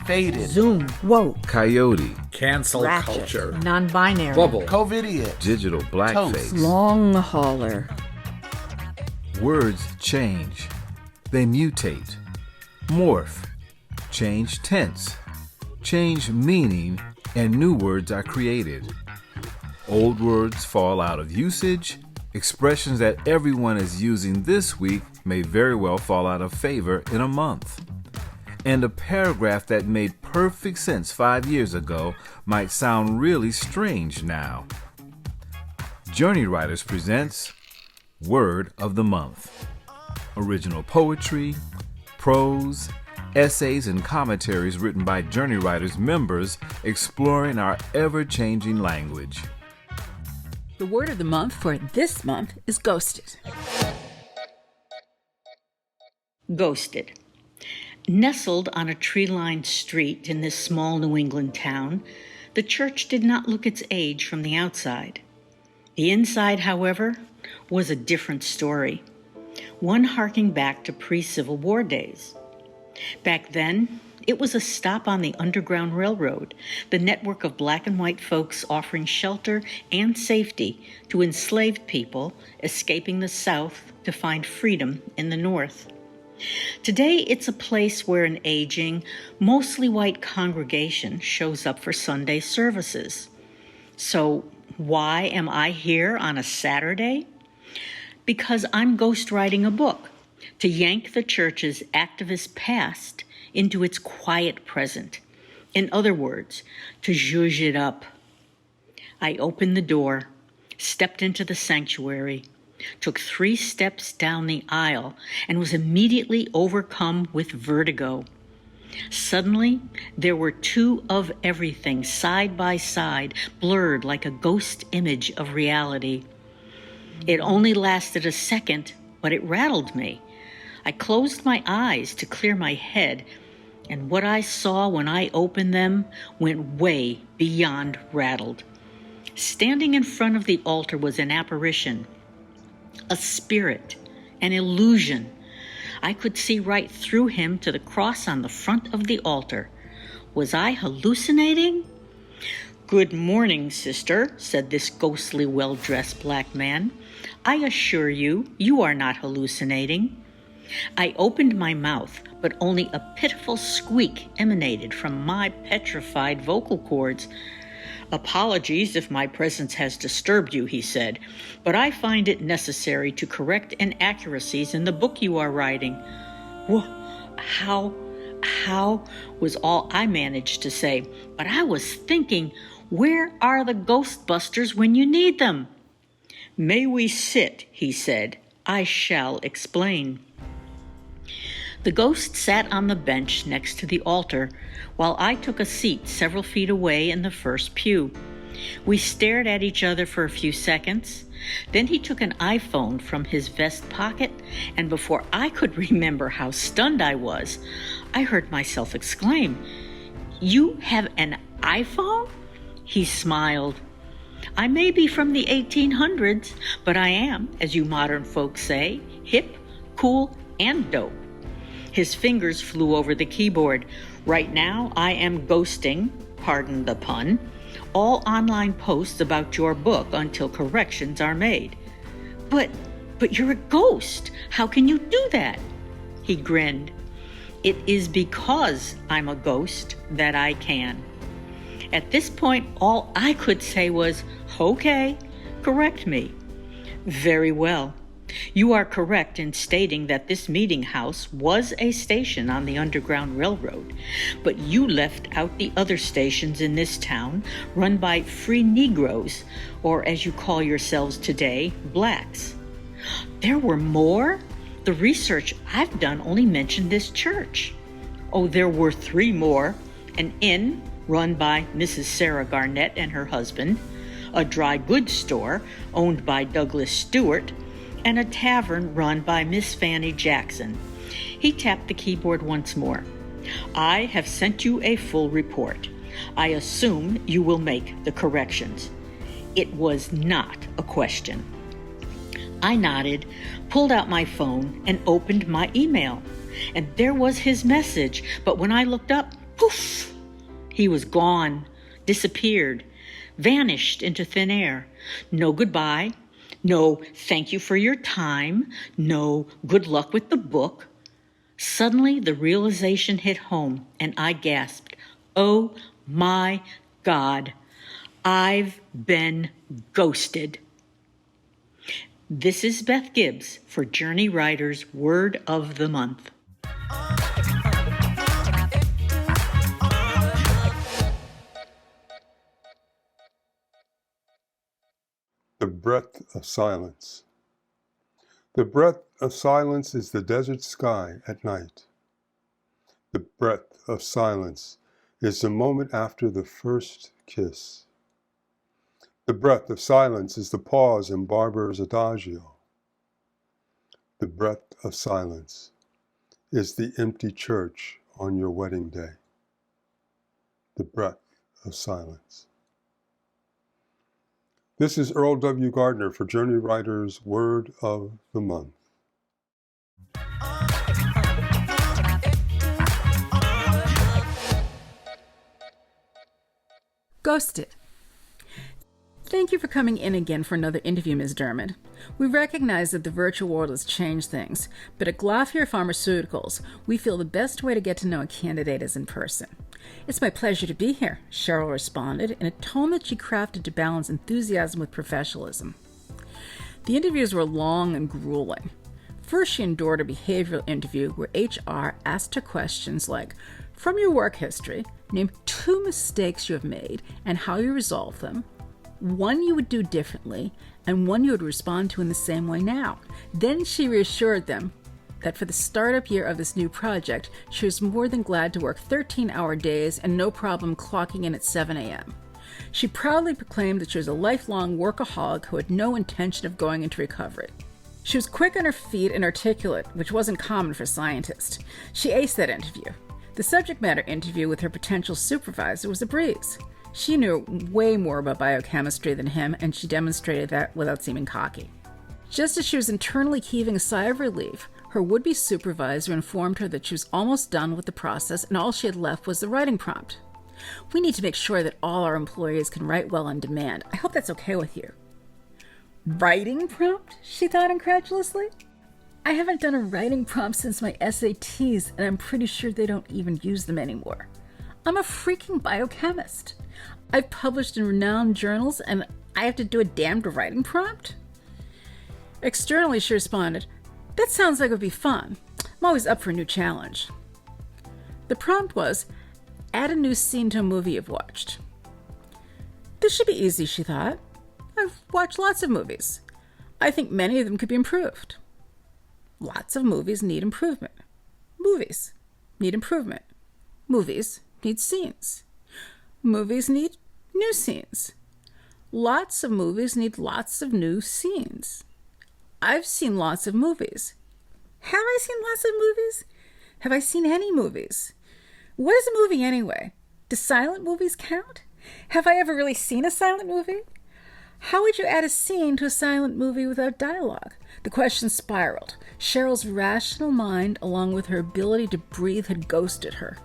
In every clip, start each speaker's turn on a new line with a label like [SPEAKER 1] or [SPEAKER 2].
[SPEAKER 1] Faded.
[SPEAKER 2] Zoom. Woke.
[SPEAKER 3] Coyote.
[SPEAKER 4] Cancel
[SPEAKER 2] Ratchet.
[SPEAKER 4] culture.
[SPEAKER 2] Non-binary.
[SPEAKER 4] Bubble.
[SPEAKER 1] COVIDiot.
[SPEAKER 3] Digital blackface.
[SPEAKER 2] Long hauler.
[SPEAKER 3] Words change. They mutate. Morph. Change tense. Change meaning, and new words are created. Old words fall out of usage. Expressions that everyone is using this week may very well fall out of favor in a month. And a paragraph that made perfect sense 5 years ago might sound really strange now. Journey Writers presents Word of the Month. Original poetry, prose, essays, and commentaries written by Journey Writers members exploring our ever-changing language.
[SPEAKER 2] The word of the month for this month is ghosted.
[SPEAKER 5] Ghosted. Nestled on a tree-lined street in this small New England town, the church did not look its age from the outside. The inside, however, was a different story, one harking back to pre-Civil War days. Back then, it was a stop on the Underground Railroad, the network of black and white folks offering shelter and safety to enslaved people escaping the South to find freedom in the North. Today, it's a place where an aging, mostly white congregation shows up for Sunday services. So, why am I here on a Saturday? Because I'm ghostwriting a book to yank the church's activist past into its quiet present. In other words, to zhuzh it up. I opened the door, stepped into the sanctuary, took 3 steps down the aisle, and was immediately overcome with vertigo. Suddenly, there were 2 of everything side by side, blurred like a ghost image of reality. It only lasted a second, but it rattled me. I closed my eyes to clear my head, and what I saw when I opened them went way beyond rattled. Standing in front of the altar was an apparition, a spirit, an illusion. I could see right through him to the cross on the front of the altar. Was I hallucinating? "Good morning, sister," said this ghostly, well-dressed black man. "I assure you, you are not hallucinating." I opened my mouth, but only a pitiful squeak emanated from my petrified vocal cords. "Apologies if my presence has disturbed you," he said, "but I find it necessary to correct inaccuracies in the book you are writing." How was all I managed to say, but I was thinking, where are the Ghostbusters when you need them? "May we sit?" he said. "I shall explain." The ghost sat on the bench next to the altar, while I took a seat several feet away in the first pew. We stared at each other for a few seconds. Then he took an iPhone from his vest pocket, and before I could remember how stunned I was, I heard myself exclaim, "You have an iPhone?" He smiled. "I may be from the 1800s, but I am, as you modern folks say, hip, cool, and dope." His fingers flew over the keyboard. "Right now, I am ghosting, pardon the pun, all online posts about your book until corrections are made." But you're a ghost. How can you do that?" He grinned. "It is because I'm a ghost that I can." At this point, all I could say was, "Okay, correct me." "Very well. You are correct in stating that this meeting house was a station on the Underground Railroad, but you left out the other stations in this town run by free Negroes, or as you call yourselves today, blacks." "There were more? The research I've done only mentioned this church." "Oh, there were 3 more. An inn run by Mrs. Sarah Garnett and her husband, a dry goods store owned by Douglas Stewart, and a tavern run by Miss Fanny Jackson." He tapped the keyboard once more. "I have sent you a full report. I assume you will make the corrections." It was not a question. I nodded, pulled out my phone, and opened my email. And there was his message, but when I looked up, Poof! He was gone, disappeared, vanished into thin air. No goodbye, no thank you for your time, no good luck with the book. Suddenly, the realization hit home, and I gasped, "Oh my God, I've been ghosted." This is Beth Gibbs for Journey Writers' Word of the Month.
[SPEAKER 1] The breadth of silence. The breadth of silence is the desert sky at night. The breadth of silence is the moment after the first kiss. The breadth of silence is the pause in Barber's Adagio. The breadth of silence is the empty church on your wedding day. The breadth of silence. This is Earl W. Gardner for Journey Writers' Word of the Month.
[SPEAKER 2] Ghosted. Thank you for coming in again for another interview, Ms. Dermott. We recognize that the virtual world has changed things, but at Glafir Pharmaceuticals, we feel the best way to get to know a candidate is in person. "It's my pleasure to be here," Cheryl responded, in a tone that she crafted to balance enthusiasm with professionalism. The interviews were long and grueling. First, she endured a behavioral interview where HR asked her questions like, "From your work history, name 2 mistakes you have made and how you resolve them, 1 you would do differently, and 1 you would respond to in the same way now." Then she reassured them that for the startup year of this new project, she was more than glad to work 13-hour days and no problem clocking in at 7 a.m. She proudly proclaimed that she was a lifelong workaholic who had no intention of going into recovery. She was quick on her feet and articulate, which wasn't common for scientists. She aced that interview. The subject matter interview with her potential supervisor was a breeze. She knew way more about biochemistry than him, and she demonstrated that without seeming cocky. Just as she was internally heaving a sigh of relief, her would-be supervisor informed her that she was almost done with the process and all she had left was the writing prompt. "We need to make sure that all our employees can write well on demand. I hope that's okay with you." "Writing prompt?" she thought incredulously. "I haven't done a writing prompt since my SATs, and I'm pretty sure they don't even use them anymore. I'm a freaking biochemist. I've published in renowned journals, and I have to do a damned writing prompt?" Externally, she responded, "That sounds like it would be fun. I'm always up for a new challenge." The prompt was, "Add a new scene to a movie you've watched." This should be easy, she thought. I've watched lots of movies. I think many of them could be improved. Lots of movies need improvement. Movies need improvement. Movies need scenes. Movies need new scenes. Lots of movies need lots of new scenes. I've seen lots of movies. Have I seen lots of movies? Have I seen any movies? What is a movie anyway? Do silent movies count? Have I ever really seen a silent movie? How would you add a scene to a silent movie without dialogue? The question spiraled. Cheryl's rational mind, along with her ability to breathe, had ghosted her.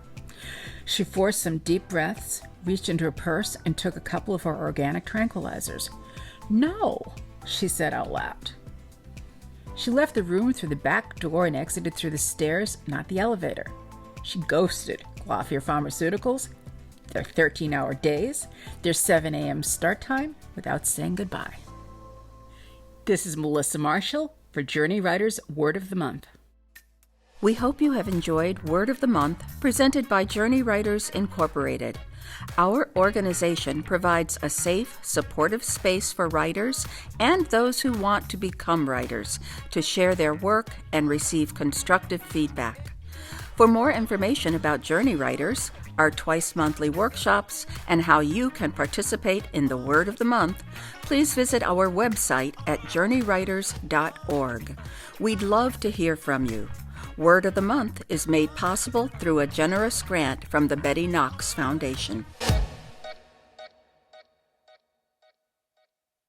[SPEAKER 2] She forced some deep breaths, reached into her purse, and took a couple of her organic tranquilizers. "No," she said out loud. She left the room through the back door and exited through the stairs, not the elevator. She ghosted Glafir Pharmaceuticals, their 13-hour days, their 7 a.m. start time, without saying goodbye. This is Melissa Marshall for Journey Writers' Word of the Month.
[SPEAKER 4] We hope you have enjoyed Word of the Month, presented by Journey Writers Incorporated. Our organization provides a safe, supportive space for writers and those who want to become writers to share their work and receive constructive feedback. For more information about Journey Writers, our twice-monthly workshops, and how you can participate in the Word of the Month, please visit our website at journeywriters.org. We'd love to hear from you. Word of the Month is made possible through a generous grant from the Betty Knox Foundation.